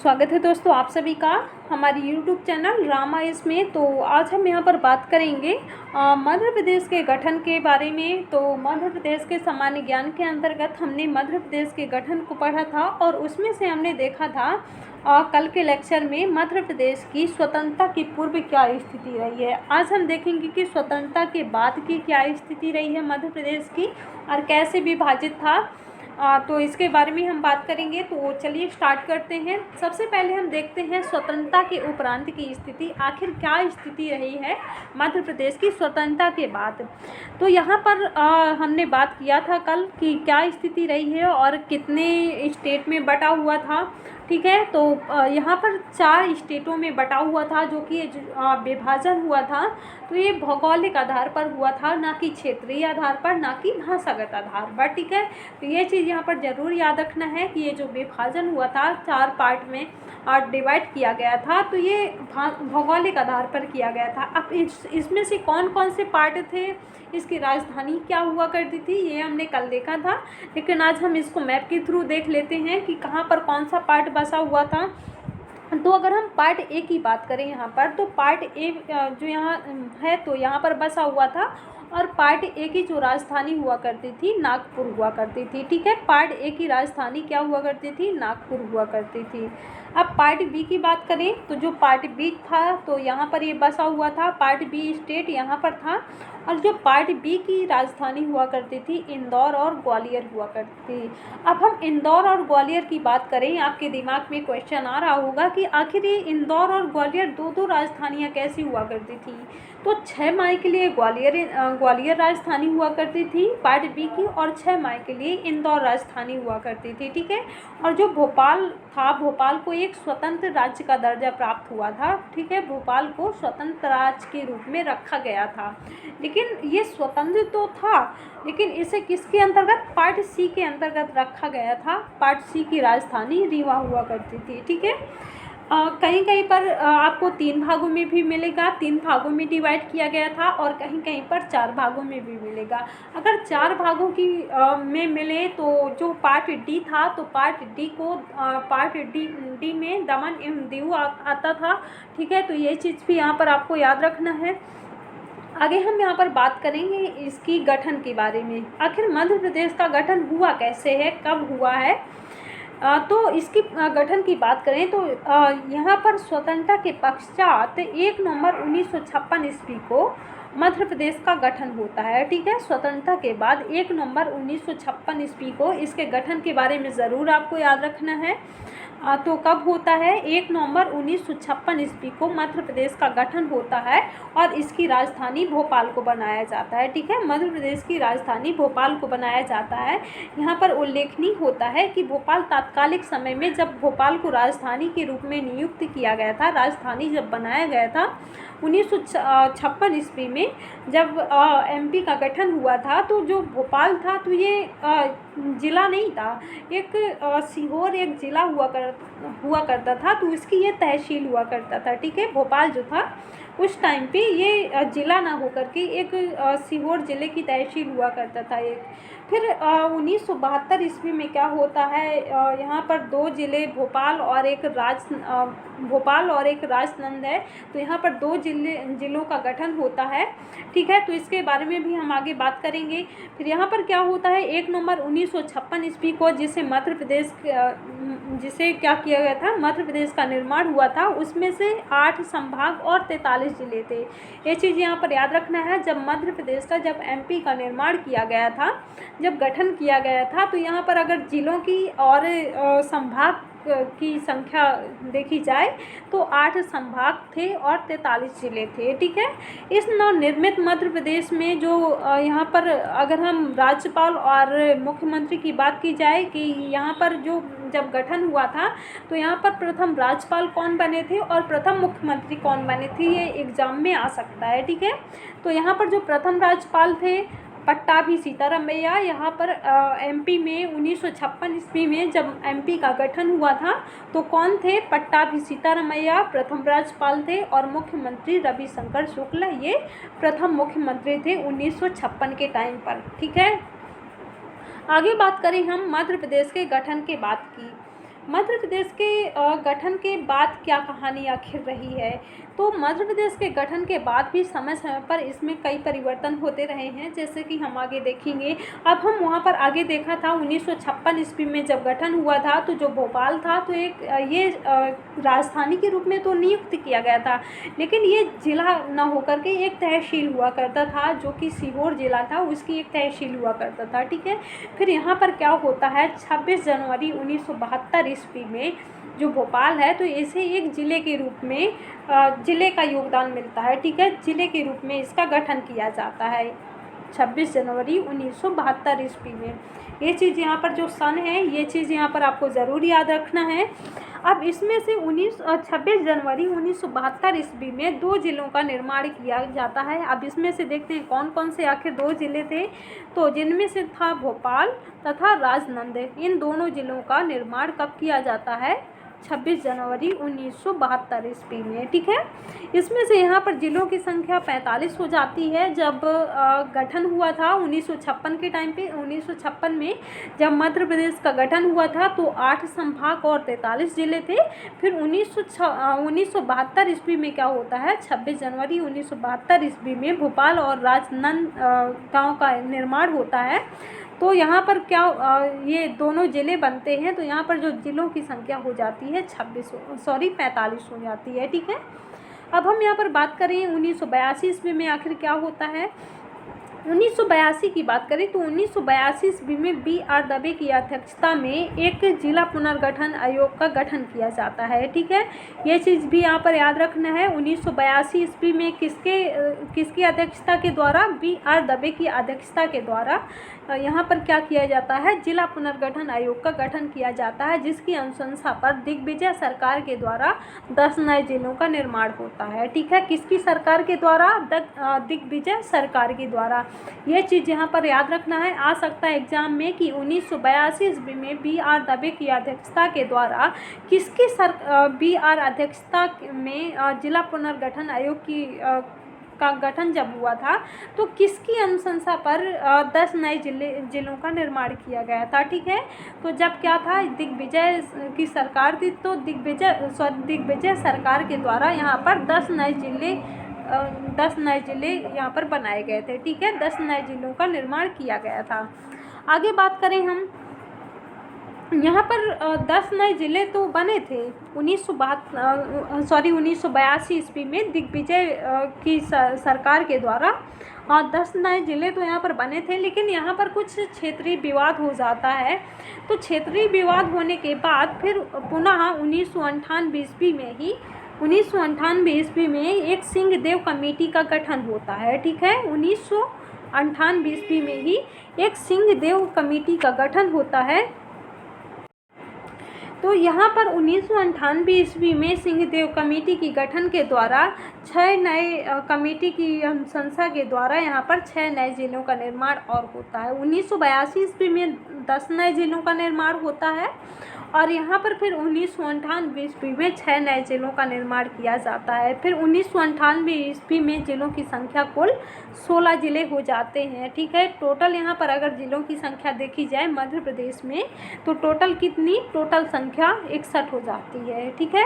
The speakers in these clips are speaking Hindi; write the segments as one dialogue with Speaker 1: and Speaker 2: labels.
Speaker 1: स्वागत है दोस्तों आप सभी का हमारी YouTube चैनल रामा इस में। तो आज हम यहाँ पर बात करेंगे मध्य प्रदेश के गठन के बारे में। तो मध्य प्रदेश के सामान्य ज्ञान के अंतर्गत हमने मध्य प्रदेश के गठन को पढ़ा था और उसमें से हमने देखा था कल के लेक्चर में मध्य प्रदेश की स्वतंत्रता की पूर्व क्या स्थिति रही है। आज हम देखेंगे कि स्वतंत्रता के बाद की क्या स्थिति रही है मध्य प्रदेश की और कैसे विभाजित था। तो इसके बारे में हम बात करेंगे। तो चलिए स्टार्ट करते हैं। सबसे पहले हम देखते हैं स्वतंत्रता के उपरांत की स्थिति, आखिर क्या स्थिति रही है मध्य प्रदेश की स्वतंत्रता के बाद। तो यहाँ पर हमने बात किया था कल कि क्या स्थिति रही है और कितने स्टेट में बटा हुआ था। ठीक है, तो यहाँ पर 4 स्टेटों में बटा हुआ था जो कि विभाजन हुआ था। तो ये भौगोलिक आधार पर हुआ था, ना कि क्षेत्रीय आधार पर, ना कि भाषागत आधार पर। ठीक है, तो ये चीज़ यहाँ पर ज़रूर याद रखना है कि ये जो विभाजन हुआ था 4 पार्ट में डिवाइड किया गया था, तो ये भौगोलिक आधार पर किया गया था। अब इसमें से कौन कौन से पार्ट थे, इसकी राजधानी क्या हुआ करती थी, ये हमने कल देखा था। लेकिन आज हम इसको मैप के थ्रू देख लेते हैं कि कहाँ पर कौन सा पार्ट बसा हुआ था। तो अगर हम पार्ट ए की बात करें यहाँ पर, तो पार्ट ए जो यहाँ है तो यहाँ पर बसा हुआ था और पार्ट ए की जो राजधानी हुआ करती थी नागपुर हुआ करती थी। ठीक है, पार्ट ए की राजधानी क्या हुआ करती थी, नागपुर हुआ करती थी। अब पार्ट बी की बात करें तो जो पार्ट बी था तो यहाँ पर ये बसा हुआ था, पार्ट बी स्टेट यहाँ पर था। और जो पार्ट बी की राजधानी हुआ करती थी इंदौर और ग्वालियर हुआ करती थी। अब हम इंदौर और ग्वालियर की बात करें, आपके दिमाग में क्वेश्चन आ रहा होगा कि आखिर ये इंदौर और ग्वालियर दो राजधानियाँ कैसी हुआ करती थी। तो 6 माह के लिए ग्वालियर राजधानी हुआ करती थी पार्ट बी की, और 6 माह के लिए इंदौर राजधानी हुआ करती थी। ठीक है, और जो भोपाल था, भोपाल को एक स्वतंत्र राज्य का दर्जा प्राप्त हुआ था। ठीक है, भोपाल को स्वतंत्र राज्य के रूप में रखा गया था। लेकिन ये स्वतंत्र तो था, लेकिन इसे किसके अंतर्गत, पार्ट सी के अंतर्गत रखा गया था। पार्ट सी की राजधानी रीवा हुआ करती थी। ठीक है, कहीं कहीं पर आपको 3 भागों में भी मिलेगा, 3 भागों में डिवाइड किया गया था, और कहीं कहीं पर 4 भागों में भी मिलेगा। अगर 4 भागों की में मिले तो जो पार्ट डी था, तो पार्ट डी को पार्ट डी में दमन एवं दीव आता था। ठीक है, तो ये चीज़ भी यहाँ पर आपको याद रखना है। आगे हम यहाँ पर बात करेंगे इसकी गठन के बारे में। आखिर मध्य प्रदेश का गठन हुआ कैसे है, कब हुआ है। तो इसकी गठन की बात करें तो यहाँ पर स्वतंत्रता के पश्चात 1 नवंबर 1956 ईस्वी को मध्य प्रदेश का गठन होता है। ठीक है, स्वतंत्रता के बाद 1 नवंबर 1956 ईस्वी को इसके गठन के बारे में ज़रूर आपको याद रखना है। तो कब होता है, 1 नवंबर 1956 ईस्वी को मध्य प्रदेश का गठन होता है और इसकी राजधानी भोपाल को बनाया जाता है। ठीक है, मध्य प्रदेश की राजधानी भोपाल को बनाया जाता है। यहाँ पर उल्लेखनीय होता है कि भोपाल तात्कालिक समय में जब भोपाल को राजधानी के रूप में नियुक्त किया गया था, राजधानी जब बनाया गया था 1956 ईस्वी में, जब एमपी का गठन हुआ था, तो जो भोपाल था तो ये ज़िला नहीं था, एक सीहोर एक ज़िला हुआ करता था, तो इसकी ये तहसील हुआ करता था। ठीक है, भोपाल जो था उस टाइम पे ये ज़िला ना होकर के एक सीहोर ज़िले की तहसील हुआ करता था एक। फिर 1972 ईस्वी में क्या होता है, यहाँ पर 2 ज़िले भोपाल और एक राजनंद है, तो यहाँ पर 2 ज़िलों का गठन होता है। ठीक है, तो इसके बारे में भी हम आगे बात करेंगे। फिर यहाँ पर क्या होता है, 1 नवंबर 1956 ईस्वी को जिसे क्या किया गया था, मध्य प्रदेश का निर्माण हुआ था, उसमें से 8 संभाग और 43 जिले थे। ये चीज़ यहाँ पर याद रखना है। जब मध्य प्रदेश का जब एमपी का निर्माण किया गया था, जब गठन किया गया था, तो यहाँ पर अगर जिलों की और संभाग की संख्या देखी जाए तो 8 संभाग थे और 43 जिले थे। ठीक है, इस नवनिर्मित मध्य प्रदेश में जो यहाँ पर अगर हम राज्यपाल और मुख्यमंत्री की बात की जाए कि यहाँ पर जो जब गठन हुआ था तो यहाँ पर प्रथम राज्यपाल कौन बने थे और प्रथम मुख्यमंत्री कौन बने थे, ये एग्जाम में आ सकता है। ठीक है, तो यहाँ पर जो प्रथम राज्यपाल थे पट्टाभी सीतारामैया, यहाँ पर एमपी में 1956 ईस्वी में जब एमपी का गठन हुआ था तो कौन थे, पट्टाभी सीतारामैया प्रथम राज्यपाल थे, और मुख्यमंत्री रविशंकर शुक्ल ये प्रथम मुख्यमंत्री थे 1956 के टाइम पर। ठीक है, आगे बात करें हम मध्य प्रदेश के गठन के बाद की। मध्य प्रदेश के गठन के बाद क्या कहानी आखिर रही है। तो मध्य प्रदेश के गठन के बाद भी समय समय पर इसमें कई परिवर्तन होते रहे हैं, जैसे कि हम आगे देखेंगे। अब हम वहाँ पर आगे देखा था 1956 ईस्वी में जब गठन हुआ था, तो जो भोपाल था तो एक ये राजधानी के रूप में तो नियुक्त किया गया था, लेकिन ये जिला न होकर के एक तहसील हुआ करता था, जो कि सीहोर जिला था उसकी एक तहसील हुआ करता था। ठीक है, फिर यहाँ पर क्या होता है, 26 जनवरी 1972 ईस्वी में जो भोपाल है तो इसे एक ज़िले के रूप में ज़िले का योगदान मिलता है। ठीक है, ज़िले के रूप में इसका गठन किया जाता है 26 जनवरी 1972 ईस्वी में। ये चीज़ यहाँ पर जो सन है, ये चीज़ यहाँ पर आपको ज़रूर याद रखना है। अब इसमें से 26 जनवरी 1972 ईस्वी में 2 ज़िलों का निर्माण किया जाता है। अब इसमें से देखते हैं कौन कौन से आखिर 2 ज़िले थे, तो जिनमें से था भोपाल तथा राजनंद। इन दोनों ज़िलों का निर्माण कब किया जाता है, 26 जनवरी 1972 ईस्वी में। ठीक है, इसमें से यहाँ पर ज़िलों की संख्या 45 हो जाती है। जब गठन हुआ था 1956 के टाइम पे, 1956 में जब मध्य प्रदेश का गठन हुआ था तो 8 संभाग और 43 ज़िले थे। फिर 1972 ईस्वी में क्या होता है, 26 जनवरी 1972 ईस्वी में भोपाल और राजनंद गाँव का निर्माण होता है। तो यहाँ पर क्या ये दोनों ज़िले बनते हैं, तो यहाँ पर जो ज़िलों की संख्या हो जाती है 45 हो जाती है। ठीक है, अब हम यहाँ पर बात करें 1982 ईस्वी में आखिर क्या होता है। 1982 की बात करें तो 1982 ईस्वी में B.R. दवे की अध्यक्षता में एक जिला पुनर्गठन आयोग का गठन किया जाता है। ठीक है, ये चीज़ भी यहाँ पर याद रखना है। 1982 ईस्वी में किसकी अध्यक्षता के द्वारा, B.R. दवे की अध्यक्षता के द्वारा यहाँ पर क्या किया जाता है, जिला पुनर्गठन आयोग का गठन किया जाता है, जिसकी अनुशंसा पर दिग्विजय सरकार के द्वारा 10 नए जिलों का निर्माण होता है। ठीक है, किसकी सरकार के द्वारा, दिग्विजय सरकार के द्वारा। ये चीज़ यहाँ पर याद रखना है, आ सकता है एग्जाम में कि 1982 ईस्वी में B.R. दवे की अध्यक्षता के द्वारा किसकी B.R. अध्यक्षता में जिला पुनर्गठन आयोग की का गठन जब हुआ था तो किसकी अनुशंसा पर 10 नए जिलों का निर्माण किया गया था। ठीक है, तो जब क्या था, दिग्विजय की सरकार थी, तो दिग्विजय सरकार के द्वारा यहाँ पर 10 नए जिले यहाँ पर बनाए गए थे। ठीक है, 10 नए जिलों का निर्माण किया गया था। आगे बात करें हम, यहाँ पर 10 नए ज़िले तो बने थे 1982 ईस्वी में दिग्विजय की सरकार के द्वारा, 10 नए ज़िले तो यहाँ पर बने थे, लेकिन यहाँ पर कुछ क्षेत्रीय विवाद हो जाता है। तो क्षेत्रीय विवाद होने के बाद फिर पुनः 1998 ईस्वी में एक सिंहदेव कमेटी का गठन होता है। ठीक है, 1998 ईस्वी में ही एक सिंहदेव कमेटी का गठन होता है। तो यहाँ पर 1998 ईस्वी में सिंहदेव कमेटी की गठन के द्वारा 6 नए कमेटी की अनुशंसा के द्वारा यहाँ पर 6 नए जिलों का निर्माण और होता है। 1982 ईस्वी में 10 नए जिलों का निर्माण होता है और यहाँ पर फिर 1998 ईस्वी में 6 नए जिलों का निर्माण किया जाता है। फिर 1998 ईस्वी में जिलों की संख्या कुल 16 जिले हो जाते हैं। ठीक है, टोटल यहाँ पर अगर जिलों की संख्या देखी जाए मध्य प्रदेश में तो टोटल संख्या 61 हो जाती है। ठीक है,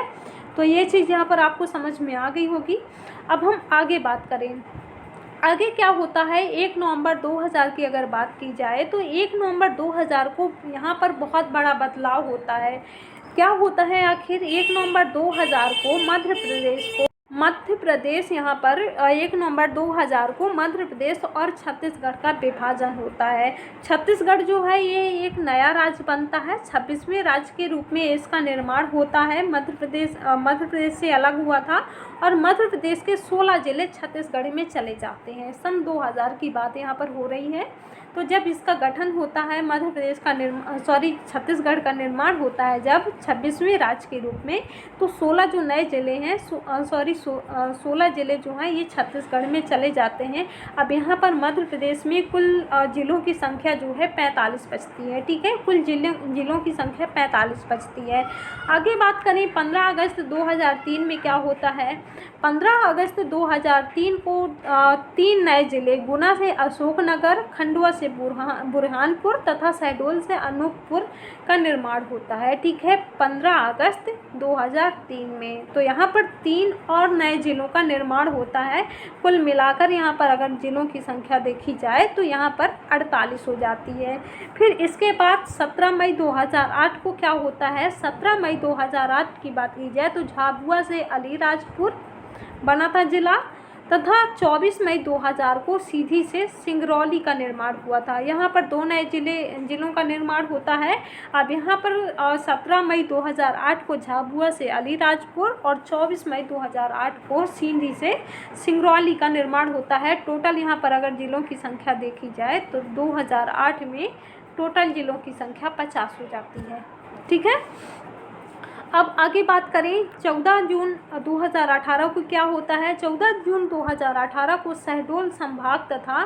Speaker 1: तो ये चीज़ यहाँ पर आपको समझ में आ गई होगी। अब हम आगे बात करें, आगे क्या होता है। 1 नवंबर 2000 की अगर बात की जाए तो 1 नवंबर 2000 को यहाँ पर बहुत बड़ा बदलाव होता है। क्या होता है आखिर, 1 नवंबर 2000 को मध्य प्रदेश यहाँ पर 1 नवंबर 2000 को मध्य प्रदेश और छत्तीसगढ़ का विभाजन होता है। छत्तीसगढ़ जो है ये एक नया राज्य बनता है, 26वें राज्य के रूप में इसका निर्माण होता है। मध्य प्रदेश से अलग हुआ था और मध्य प्रदेश के 16 जिले छत्तीसगढ़ में चले जाते हैं। सन 2000 की बात यहाँ पर हो रही है। तो जब इसका गठन होता है छत्तीसगढ़ का निर्माण होता है जब 26वें राज्य के रूप में, तो 16 जो नए जिले हैं 16 जिले जो हैं ये छत्तीसगढ़ में चले जाते हैं। अब यहाँ पर मध्य प्रदेश में कुल जिलों की संख्या जो है 45 बचती है। ठीक है, कुल जिलों की संख्या 45 बचती है। आगे बात करें 15 अगस्त 2003 में क्या होता है। 15 अगस्त 2003 को 3 नए जिले गुना से अशोकनगर, खंडवा से बुरहानपुर तथा शहडोल से अनूपपुर का निर्माण होता है। ठीक है, 15 अगस्त 2003 में। तो यहाँ पर 3 और नए जिलों का निर्माण होता है। कुल मिलाकर यहाँ पर अगर जिलों की संख्या देखी जाए तो यहाँ पर 48 हो जाती है। फिर इसके बाद 17 मई 2008 को क्या होता है, 17 मई 2008 की बात की जाए तो झाबुआ से अलीराजपुर बना था जिला, तथा 24 मई 2000 को सीधी से सिंगरौली का निर्माण हुआ था। यहाँ पर 2 नए जिलों का निर्माण होता है। अब यहाँ पर 17 मई 2008 को झाबुआ से अलीराजपुर और 24 मई 2008 को सीधी से सिंगरौली का निर्माण होता है। टोटल यहाँ पर अगर जिलों की संख्या देखी जाए तो 2008 में टोटल जिलों की संख्या 50 हो जाती है। ठीक है, अब आगे बात करें 14 जून 2018 को क्या होता है। 14 जून 2018 को शहडोल संभाग तथा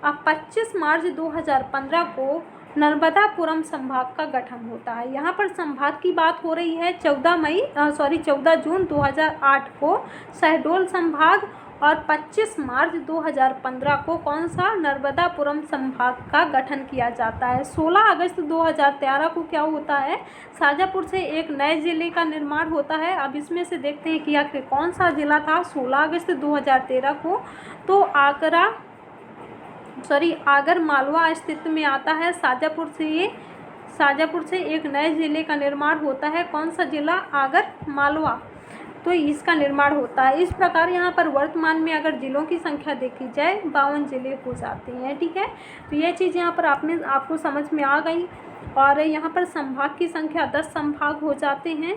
Speaker 1: 25 मार्च 2015 को नर्मदापुरम संभाग का गठन होता है। यहाँ पर संभाग की बात हो रही है। 14 जून 2008 को शहडोल संभाग और 25 मार्च 2015 को कौन सा, नर्मदापुरम संभाग का गठन किया जाता है। 16 अगस्त 2013 को क्या होता है, शाजापुर से एक नए ज़िले का निर्माण होता है। अब इसमें से देखते हैं कि आखिर कौन सा ज़िला था 16 अगस्त 2013 को, तो आगर मालवा अस्तित्व में आता है। शाजापुर से एक नए ज़िले का निर्माण होता है। कौन सा ज़िला, आगर मालवा, तो इसका निर्माण होता है। इस प्रकार यहाँ पर वर्तमान में अगर जिलों की संख्या देखी जाए 52 जिले हो जाते हैं। ठीक है, तो ये चीज़ यहाँ पर आपको समझ में आ गई। और यहाँ पर संभाग की संख्या 10 संभाग हो जाते हैं।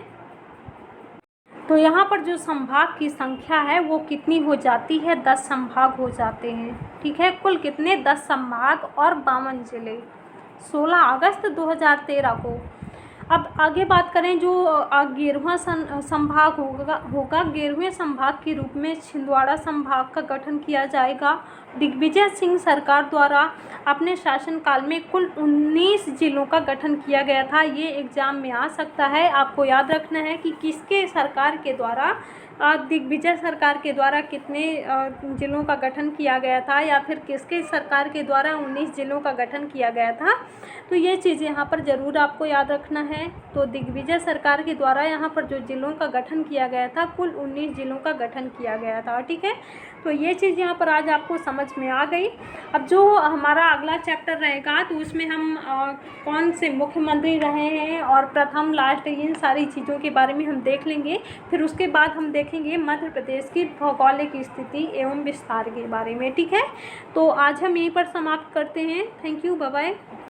Speaker 1: तो यहाँ पर जो संभाग की संख्या है वो कितनी हो जाती है, 10 संभाग हो जाते हैं। ठीक है, कुल कितने, 10 संभाग और 52 जिले 16 अगस्त 2013 को। अब आगे बात करें जो 11वां संभाग होगा 11वें संभाग के रूप में छिंदवाड़ा संभाग का गठन किया जाएगा। दिग्विजय सिंह सरकार द्वारा अपने शासनकाल में कुल 19 जिलों का गठन किया गया था। ये एग्ज़ाम में आ सकता है, आपको याद रखना है कि किसके सरकार के द्वारा, दिग्विजय सरकार के द्वारा कितने जिलों का गठन किया गया था, या फिर किसके सरकार के द्वारा 19 जिलों का गठन किया गया था। तो ये चीज़ यहाँ पर ज़रूर आपको याद रखना है। तो दिग्विजय सरकार के द्वारा यहाँ पर जो जिलों का गठन किया गया था, कुल 19 जिलों का गठन किया गया था। ठीक है, तो ये चीज़ यहाँ पर आज आपको समझ में आ गई। अब जो हमारा अगला चैप्टर रहेगा तो उसमें हम कौन से मुख्यमंत्री रहे हैं और प्रथम, लास्ट, इन सारी चीज़ों के बारे में हम देख लेंगे। फिर उसके बाद हम देखेंगे मध्य प्रदेश की भौगोलिक स्थिति एवं विस्तार के बारे में। ठीक है, तो आज हम यहीं पर समाप्त करते हैं। Thank you, bye bye.